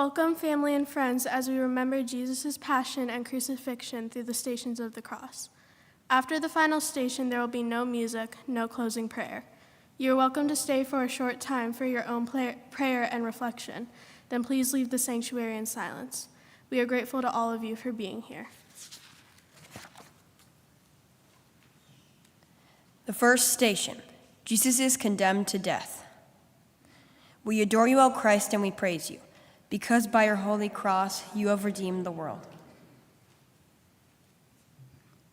Welcome, family and friends, as we remember Jesus' passion and crucifixion through the stations of the cross. After the final station, there will be no music, no closing prayer. You are welcome to stay for a short time for your own prayer and reflection. Then please leave the sanctuary in silence. We are grateful to all of you for being here. The first station, Jesus is condemned to death. We adore you, O Christ, and we praise you, because by your holy cross you have redeemed the world.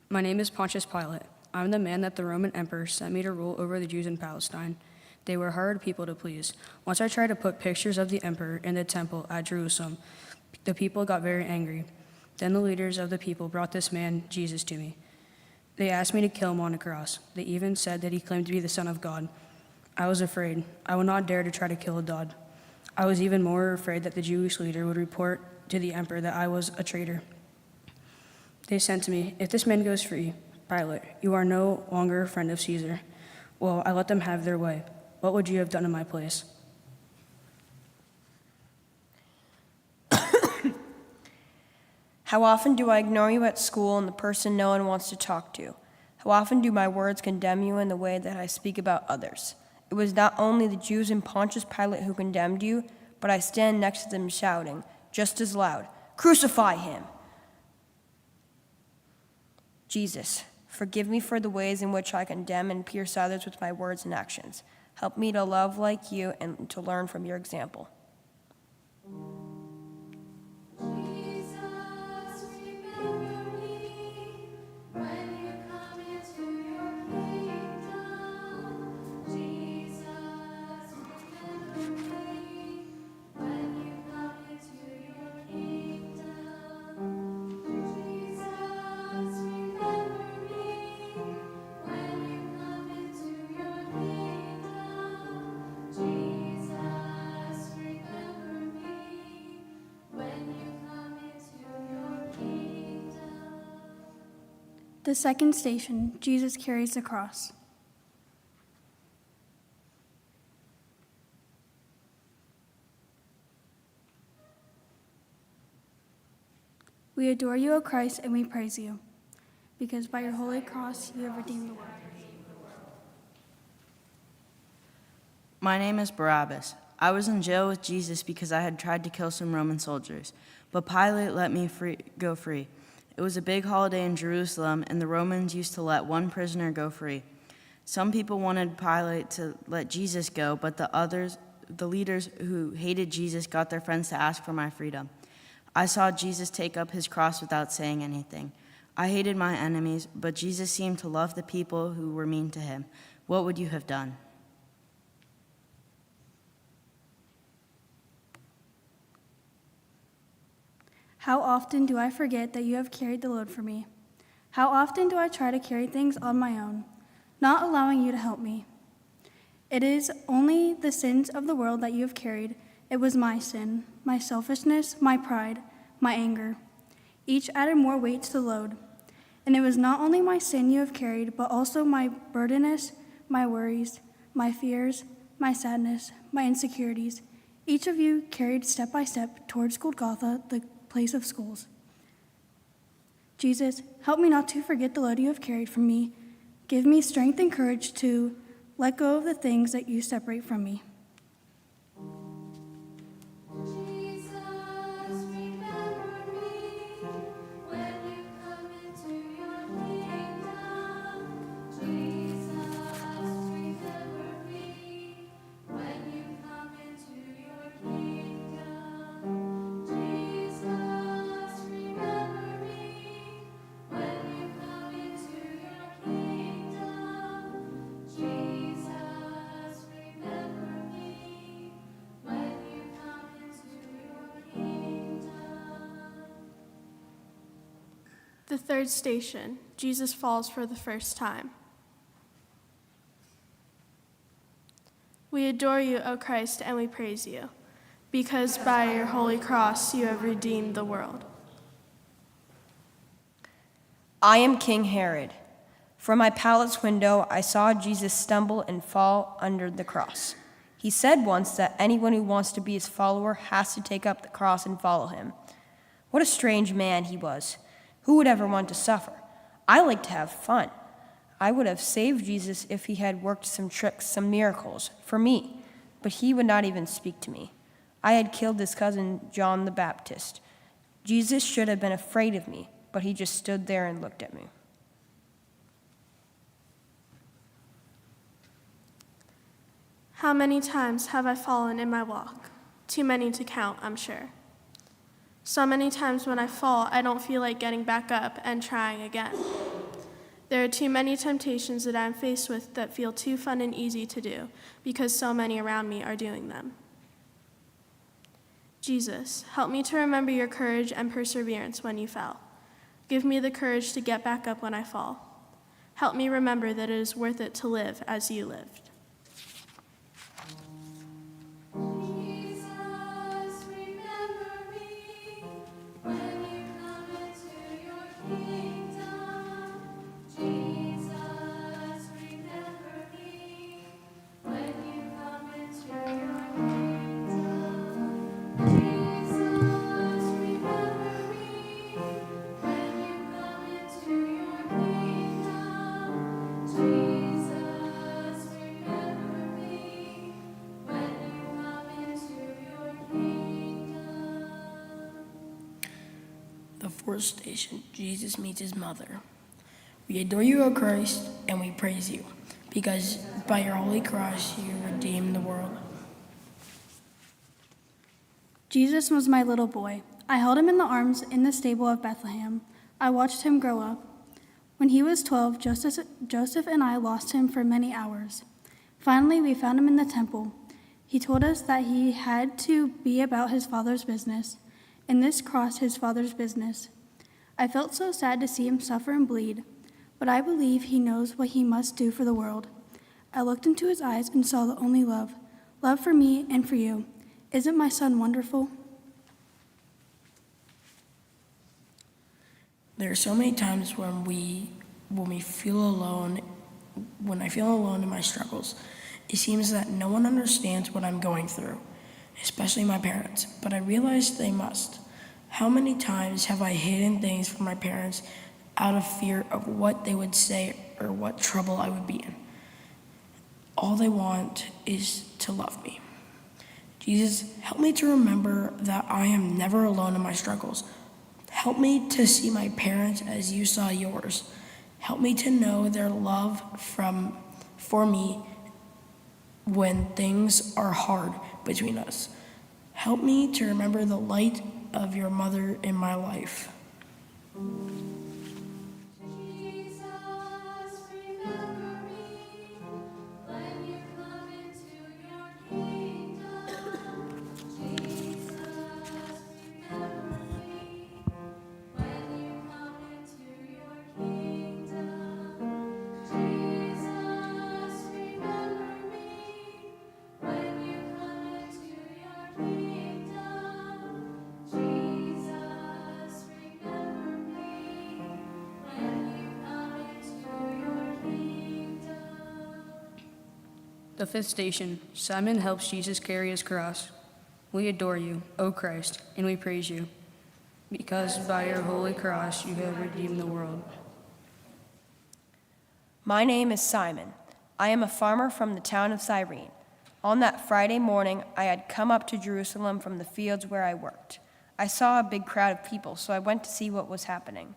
My name is Pontius Pilate. I'm the man that the Roman emperor sent me to rule over the Jews in Palestine. They were hard people to please. Once I tried to put pictures of the emperor in the temple at Jerusalem, the people got very angry. Then the leaders of the people brought this man, Jesus, to me. They asked me to kill him on a cross. They even said that he claimed to be the Son of God. I was afraid. I would not dare to try to kill a dog. I was even more afraid that the Jewish leader would report to the emperor that I was a traitor. They said to me, "If this man goes free, Pilate, you are no longer a friend of Caesar." Well, I let them have their way. What would you have done in my place? How often do I ignore you at school and the person no one wants to talk to? How often do my words condemn you in the way that I speak about others? It was not only the Jews and Pontius Pilate who condemned you, but I stand next to them shouting, just as loud, "Crucify him!" Jesus, forgive me for the ways in which I condemn and pierce others with my words and actions. Help me to love like you and to learn from your example. The second station, Jesus carries the cross. We adore you, O Christ, and we praise you, because by your holy cross you have redeemed the world. My name is Barabbas. I was in jail with Jesus because I had tried to kill some Roman soldiers, but Pilate let me go free. It was a big holiday in Jerusalem, and the Romans used to let one prisoner go free. Some people wanted Pilate to let Jesus go, but the leaders who hated Jesus got their friends to ask for my freedom. I saw Jesus take up his cross without saying anything. I hated my enemies, but Jesus seemed to love the people who were mean to him. What would you have done? How often do I forget that you have carried the load for me? How often do I try to carry things on my own, not allowing you to help me? It is only the sins of the world that you have carried. It was my sin, my selfishness, my pride, my anger. Each added more weight to the load. And it was not only my sin you have carried, but also my burdenness, my worries, my fears, my sadness, my insecurities. Each of you carried step by step towards Golgotha, the place of schools. Jesus, help me not to forget the load you have carried from me. Give me strength and courage to let go of the things that you separate from me. The third station, Jesus falls for the first time. We adore you, O Christ, and we praise you, because by your holy cross you have redeemed the world. I am King Herod. From my palace window, I saw Jesus stumble and fall under the cross. He said once that anyone who wants to be his follower has to take up the cross and follow him. What a strange man he was. Who would ever want to suffer? I like to have fun. I would have saved Jesus if he had worked some tricks, some miracles, for me, but he would not even speak to me. I had killed his cousin, John the Baptist. Jesus should have been afraid of me, but he just stood there and looked at me. How many times have I fallen in my walk? Too many to count, I'm sure. So many times when I fall, I don't feel like getting back up and trying again. There are too many temptations that I'm faced with that feel too fun and easy to do because so many around me are doing them. Jesus, help me to remember your courage and perseverance when you fell. Give me the courage to get back up when I fall. Help me remember that it is worth it to live as you lived. The fourth station, Jesus meets his mother. We adore you, O Christ, and we praise you, because by your holy cross you redeemed the world. Jesus was my little boy. I held him in the arms in the stable of Bethlehem. I watched him grow up. When he was 12, Joseph and I lost him for many hours. Finally, we found him in the temple. He told us that he had to be about his father's business, and this crossed his father's business. I felt so sad to see him suffer and bleed, but I believe he knows what he must do for the world. I looked into his eyes and saw the only love for me and for you. Isn't my son wonderful? There are so many times when we feel alone, when I feel alone in my struggles. It seems that no one understands what I'm going through, especially my parents, but I realize they must. How many times have I hidden things from my parents out of fear of what they would say or what trouble I would be in? All they want is to love me. Jesus, help me to remember that I am never alone in my struggles. Help me to see my parents as you saw yours. Help me to know their love for me when things are hard between us. Help me to remember the light of your mother in my life. The fifth station, Simon helps Jesus carry his cross. We adore you, O Christ, and we praise you, because by your holy cross you have redeemed the world. My name is Simon. I am a farmer from the town of Cyrene. On that Friday morning, I had come up to Jerusalem from the fields where I worked. I saw a big crowd of people, so I went to see what was happening.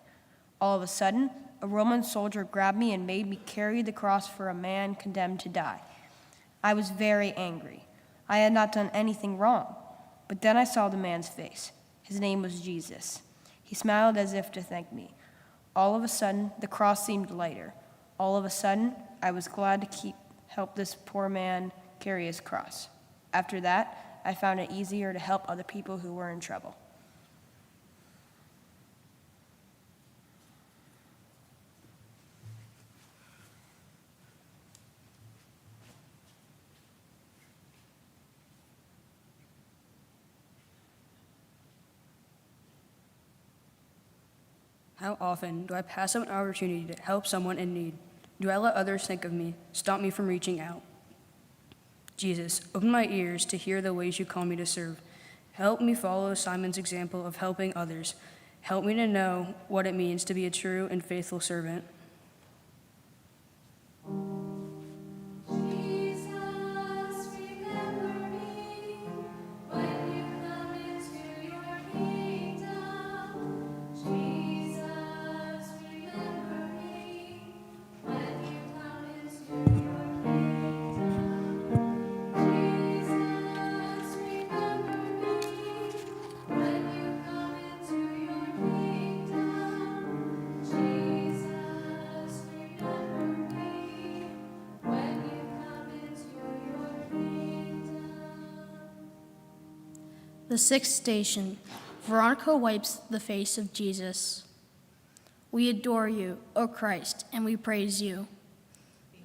All of a sudden, a Roman soldier grabbed me and made me carry the cross for a man condemned to die. I was very angry. I had not done anything wrong. But then I saw the man's face. His name was Jesus. He smiled as if to thank me. All of a sudden, the cross seemed lighter. All of a sudden, I was glad to help this poor man carry his cross. After that, I found it easier to help other people who were in trouble. How often do I pass up an opportunity to help someone in need? Do I let others think of me, stop me from reaching out? Jesus, open my ears to hear the ways you call me to serve. Help me follow Simon's example of helping others. Help me to know what it means to be a true and faithful servant. The sixth station, Veronica wipes the face of Jesus. We adore you, O Christ, and we praise you,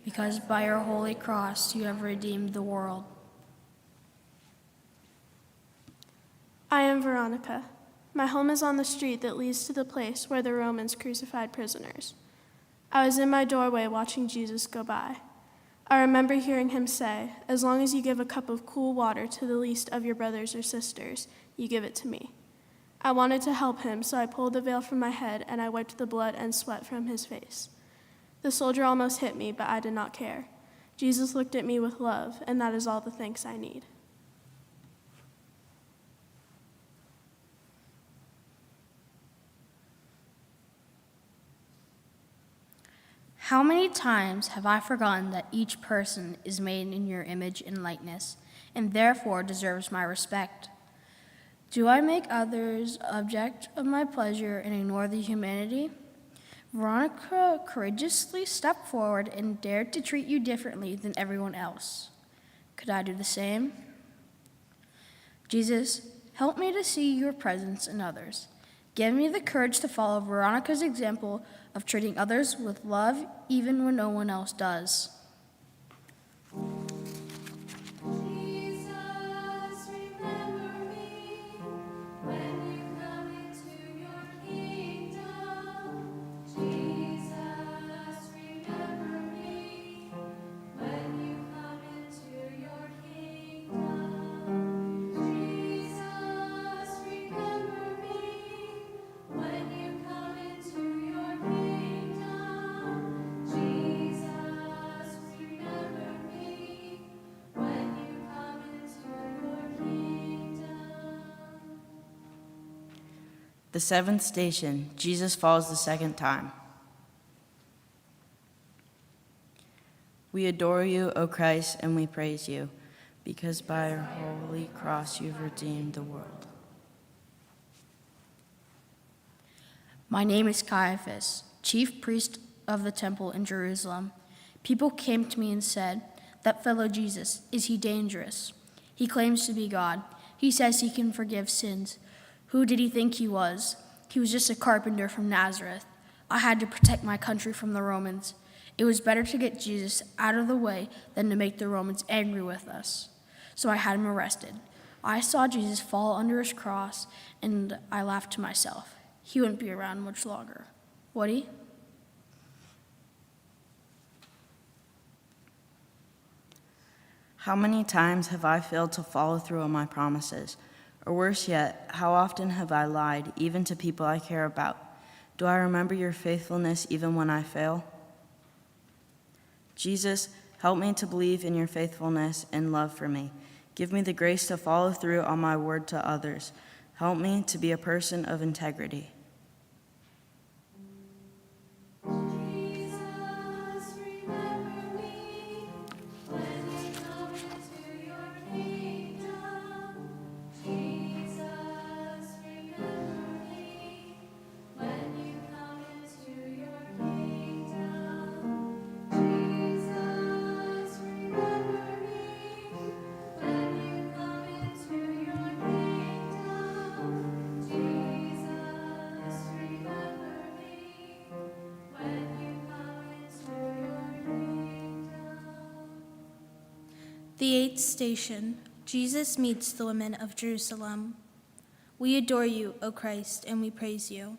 because by your holy cross you have redeemed the world. I am Veronica. My home is on the street that leads to the place where the Romans crucified prisoners. I was in my doorway watching Jesus go by. I remember hearing him say, "As long as you give a cup of cool water to the least of your brothers or sisters, you give it to me." I wanted to help him, so I pulled the veil from my head and I wiped the blood and sweat from his face. The soldier almost hit me, but I did not care. Jesus looked at me with love, and that is all the thanks I need. How many times have I forgotten that each person is made in your image and likeness, and therefore deserves my respect? Do I make others object of my pleasure and ignore the humanity? Veronica courageously stepped forward and dared to treat you differently than everyone else. Could I do the same? Jesus, help me to see your presence in others. Give me the courage to follow Veronica's example of treating others with love even when no one else does. The seventh station, Jesus falls the second time. We adore you, O Christ, and we praise you, because by your holy cross you've redeemed the world. My name is Caiaphas, chief priest of the temple in Jerusalem. People came to me and said, "That fellow Jesus, is he dangerous? He claims to be God. He says he can forgive sins. Who did he think he was? He was just a carpenter from Nazareth. I had to protect my country from the Romans. It was better to get Jesus out of the way than to make the Romans angry with us. So I had him arrested. I saw Jesus fall under his cross, and I laughed to myself. He wouldn't be around much longer, would he?" How many times have I failed to follow through on my promises? Or worse yet, how often have I lied, even to people I care about? Do I remember your faithfulness even when I fail? Jesus, help me to believe in your faithfulness and love for me. Give me the grace to follow through on my word to others. Help me to be a person of integrity. The eighth station, Jesus meets the women of Jerusalem. We adore you, O Christ, and we praise you,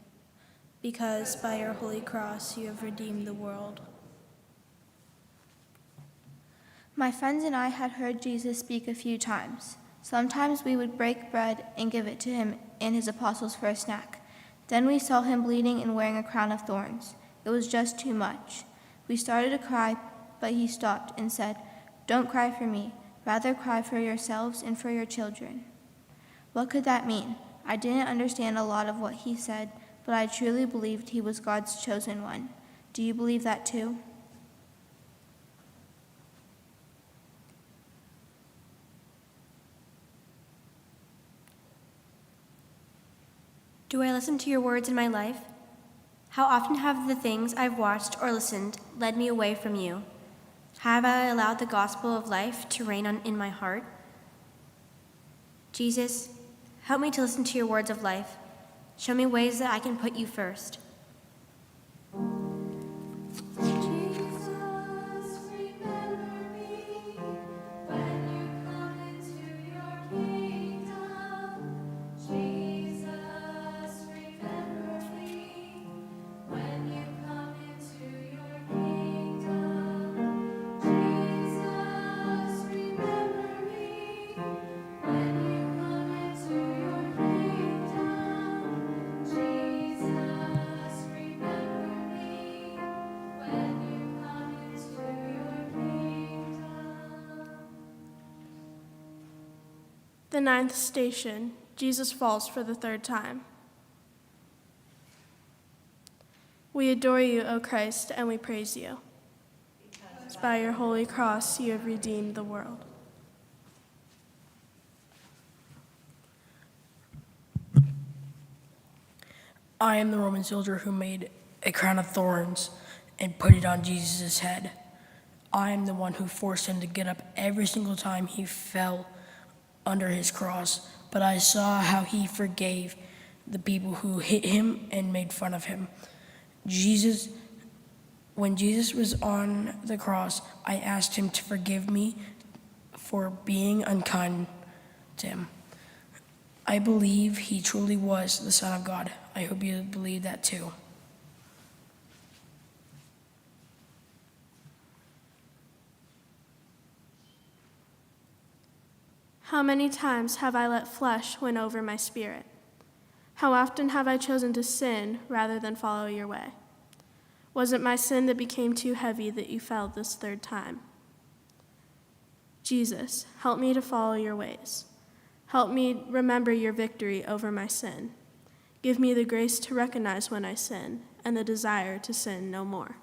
because by your holy cross you have redeemed the world. My friends and I had heard Jesus speak a few times. Sometimes we would break bread and give it to him and his apostles for a snack. Then we saw him bleeding and wearing a crown of thorns. It was just too much. We started to cry, but he stopped and said, "Don't cry for me. Rather cry for yourselves and for your children." What could that mean? I didn't understand a lot of what he said, but I truly believed he was God's chosen one. Do you believe that too? Do I listen to your words in my life? How often have the things I've watched or listened led me away from you? Have I allowed the gospel of life to reign in my heart? Jesus, help me to listen to your words of life. Show me ways that I can put you first. The 9th station, Jesus falls for the 3rd time. We adore you, O Christ, and we praise you. Because by your holy cross you have redeemed the world. I am the Roman soldier who made a crown of thorns and put it on Jesus' head. I am the one who forced him to get up every single time he fell under his cross, but I saw how he forgave the people who hit him and made fun of him. When Jesus was on the cross, I asked him to forgive me for being unkind to him. I believe he truly was the Son of God. I hope you believe that too. How many times have I let flesh win over my spirit? How often have I chosen to sin rather than follow your way? Was it my sin that became too heavy that you fell this 3rd time? Jesus, help me to follow your ways. Help me remember your victory over my sin. Give me the grace to recognize when I sin and the desire to sin no more.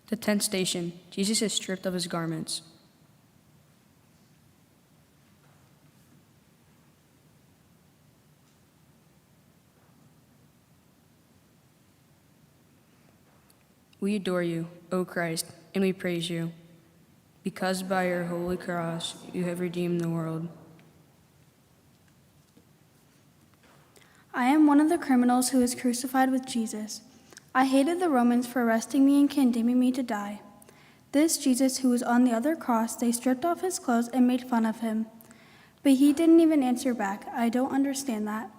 The 10th station, Jesus is stripped of his garments. We adore you, O Christ, and we praise you, because by your holy cross you have redeemed the world. I am one of the criminals who was crucified with Jesus. I hated the Romans for arresting me and condemning me to die. This Jesus who was on the other cross, they stripped off his clothes and made fun of him. But he didn't even answer back. I don't understand that.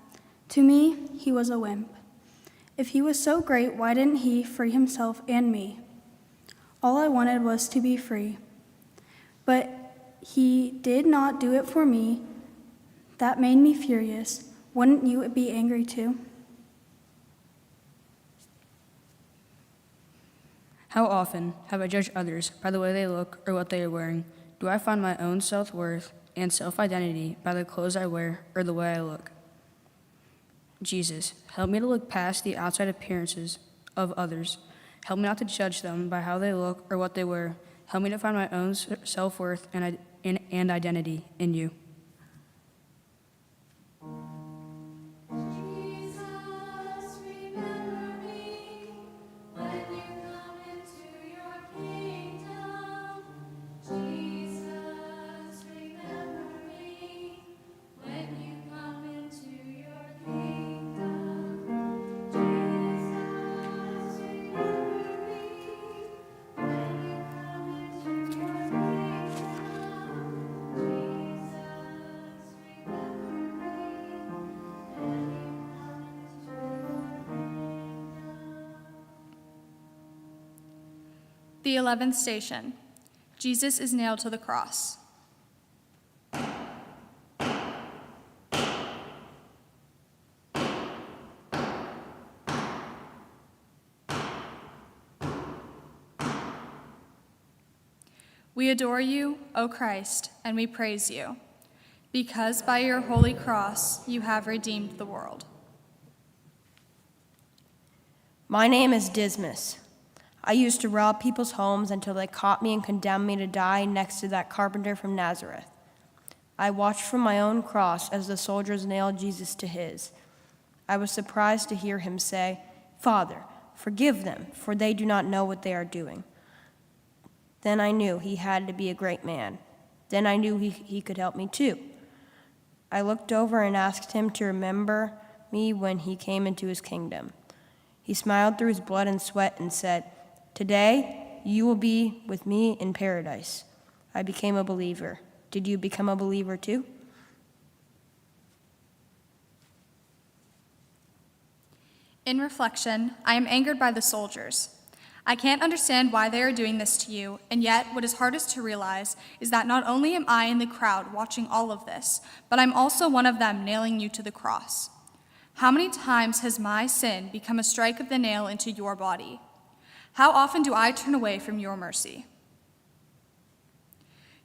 To me, he was a wimp. If he was so great, why didn't he free himself and me? All I wanted was to be free. But he did not do it for me. That made me furious. Wouldn't you be angry too? How often have I judged others by the way they look or what they are wearing? Do I find my own self-worth and self-identity by the clothes I wear or the way I look? Jesus, help me to look past the outside appearances of others. Help me not to judge them by how they look or what they wear. Help me to find my own self-worth and identity in you. The 11th station. Jesus is nailed to the cross. We adore you, O Christ, and we praise you, because by your holy cross you have redeemed the world. My name is Dismas. I used to rob people's homes until they caught me and condemned me to die next to that carpenter from Nazareth. I watched from my own cross as the soldiers nailed Jesus to his. I was surprised to hear him say, "Father, forgive them, for they do not know what they are doing." Then I knew he had to be a great man. Then I knew he could help me too. I looked over and asked him to remember me when he came into his kingdom. He smiled through his blood and sweat and said, "Today you will be with me in paradise." I became a believer. Did you become a believer too? In reflection, I am angered by the soldiers. I can't understand why they are doing this to you, and yet what is hardest to realize is that not only am I in the crowd watching all of this, but I'm also one of them nailing you to the cross. How many times has my sin become a strike of the nail into your body? How often do I turn away from your mercy?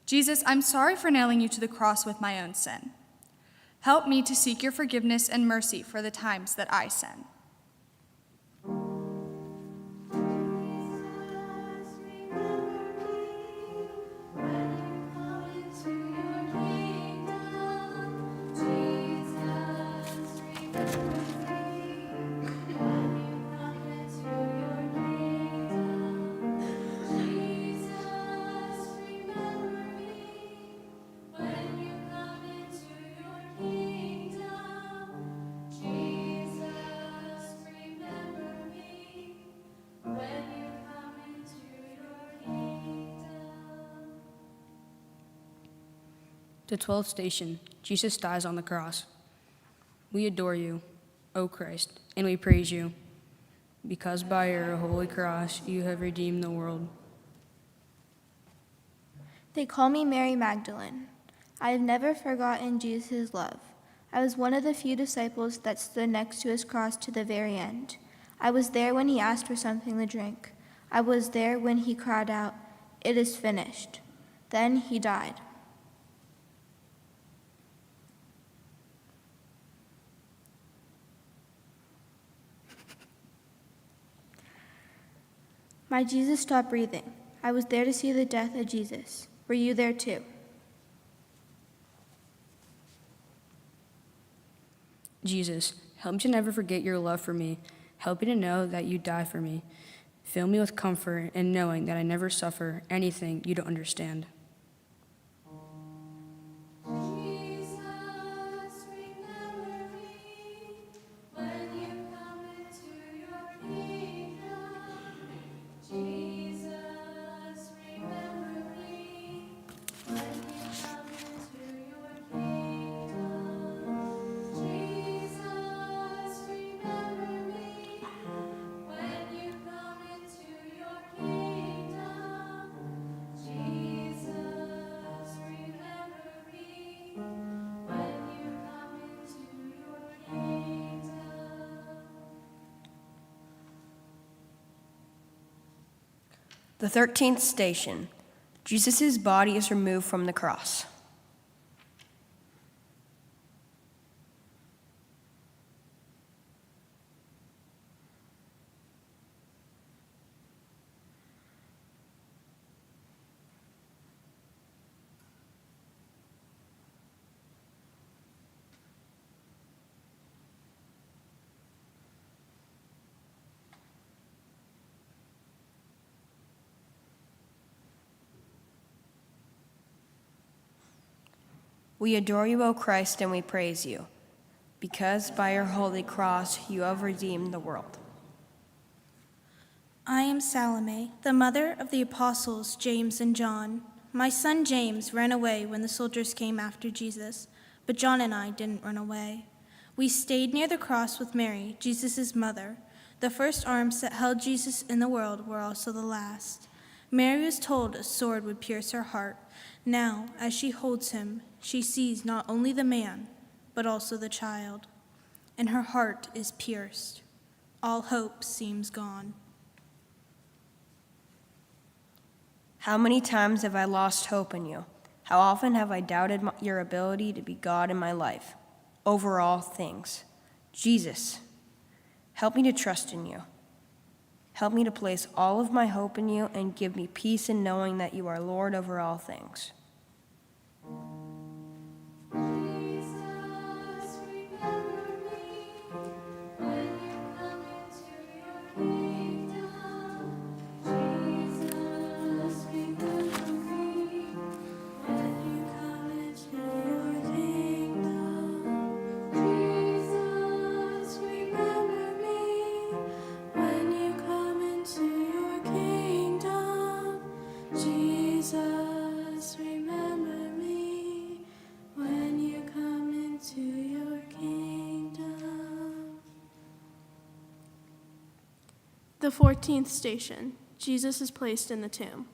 Jesus, I'm sorry for nailing you to the cross with my own sin. Help me to seek your forgiveness and mercy for the times that I sin. The 12th station. Jesus dies on the cross. We adore you, O Christ, and we praise you, because by your holy cross you have redeemed the world. They call me Mary Magdalene. I have never forgotten Jesus' love. I was one of the few disciples that stood next to his cross to the very end. I was there when he asked for something to drink. I was there when he cried out, "It is finished." Then he died. My Jesus stopped breathing. I was there to see the death of Jesus. Were you there too? Jesus, help me to never forget your love for me. Help me to know that you die for me. Fill me with comfort in knowing that I never suffer anything you don't understand. The 13th station. Jesus' body is removed from the cross. We adore you, O Christ, and we praise you, because by your holy cross you have redeemed the world. I am Salome, the mother of the apostles James and John. My son James ran away when the soldiers came after Jesus, but John and I didn't run away. We stayed near the cross with Mary, Jesus' mother. The first arms that held Jesus in the world were also the last. Mary was told a sword would pierce her heart. Now, as she holds him, she sees not only the man, but also the child. And her heart is pierced. All hope seems gone. How many times have I lost hope in you? How often have I doubted your ability to be God in my life, over all things? Jesus, help me to trust in you. Help me to place all of my hope in you and give me peace in knowing that you are Lord over all things. The 14th station, Jesus is placed in the tomb.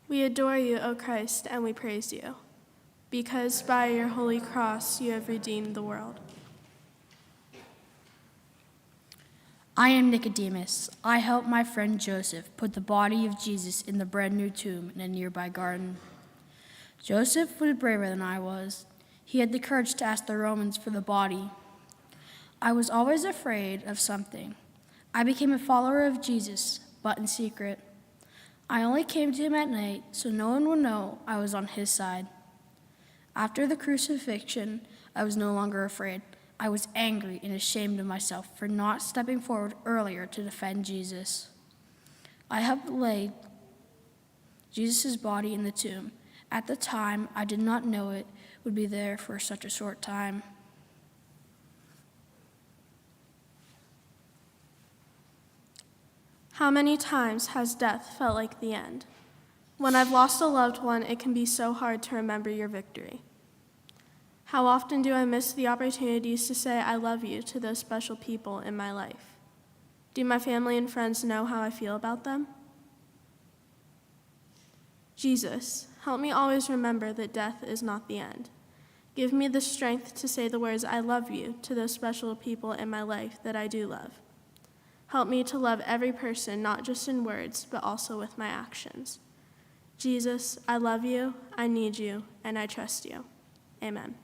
We adore you, O Christ, and we praise you, because by your holy cross you have redeemed the world. I am Nicodemus. I helped my friend Joseph put the body of Jesus in the brand new tomb in a nearby garden. Joseph was braver than I was. He had the courage to ask the Romans for the body. I was always afraid of something. I became a follower of Jesus, but in secret. I only came to him at night so no one would know I was on his side. After the crucifixion, I was no longer afraid. I was angry and ashamed of myself for not stepping forward earlier to defend Jesus. I helped lay Jesus' body in the tomb. At the time, I did not know it would be there for such a short time. How many times has death felt like the end? When I've lost a loved one, it can be so hard to remember your victory. How often do I miss the opportunities to say I love you to those special people in my life? Do my family and friends know how I feel about them? Jesus, help me always remember that death is not the end. Give me the strength to say the words I love you to those special people in my life that I do love. Help me to love every person, not just in words, but also with my actions. Jesus, I love you, I need you, and I trust you. Amen.